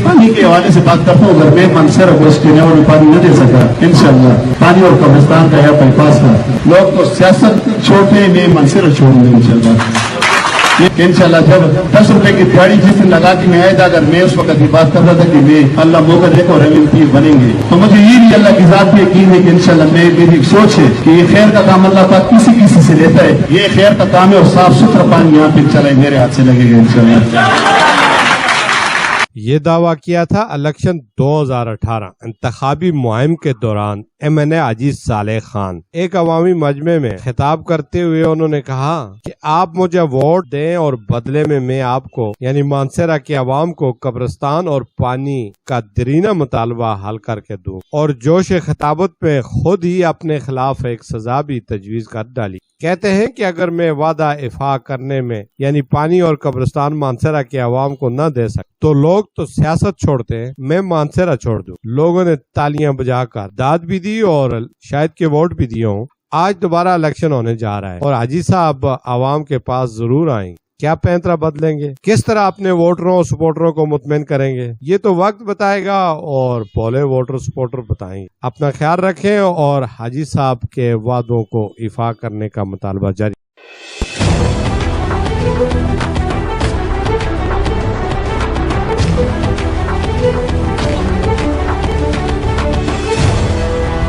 پانی کے حوالے سے بات کرتا ہوں. اگر میں منصر کو اس ٹینیور میں پانی نہ دے سکا انشاءاللہ پانی اور قبرستان کا یا بائی پاس کا لوگ تو سیاست چھوڑتے میں منصر چھوڑ دوں انشاءاللہ. انشاءاللہ جب 10 روپے کی دیہڑی جس دن لگا کے میں آیا تھا, اگر میں اس وقت یہ بات کر رہا تھا کہ میں اللہ موقع دیکھو اور پیر بنیں گے, تو مجھے یہ بھی اللہ کی ذات پہ یقین ہے کہ انشاءاللہ میری ایک سوچ ہے کہ یہ خیر کا کام اللہ پاک کسی سے لیتا ہے. یہ خیر کا کام ہے اور صاف ستھرا پانی یہاں پہ چلے میرے ہاتھ سے لگے گا انشاءاللہ. یہ دعویٰ کیا تھا الیکشن 2018 انتخابی مہم کے دوران MNA عزیز صالح خان. ایک عوامی مجمع میں خطاب کرتے ہوئے انہوں نے کہا کہ آپ مجھے ووٹ دیں اور بدلے میں آپ کو یعنی مانسہرہ کی عوام کو قبرستان اور پانی کا دیرینہ مطالبہ حل کر کے دوں, اور جوش خطابت میں خود ہی اپنے خلاف ایک سزا بھی تجویز کر ڈالی. کہتے ہیں کہ اگر میں وعدہ افاع کرنے میں یعنی پانی اور قبرستان مانسہرہ کے عوام کو نہ دے سکتا تو لوگ تو سیاست چھوڑتے ہیں, میں مانسہرہ چھوڑ دوں. لوگوں نے تالیاں بجا کر داد بھی دی اور شاید کے ووٹ بھی دیے ہوں. آج دوبارہ الیکشن ہونے جا رہا ہے اور حاجی صاحب عوام کے پاس ضرور آئیں. کیا پینترا بدلیں گے, کس طرح اپنے ووٹروں اور سپورٹروں کو مطمئن کریں گے, یہ تو وقت بتائے گا اور پولے ووٹر سپورٹر بتائیں. اپنا خیال رکھیں اور حاجی صاحب کے وعدوں کو ایفا کرنے کا مطالبہ جاری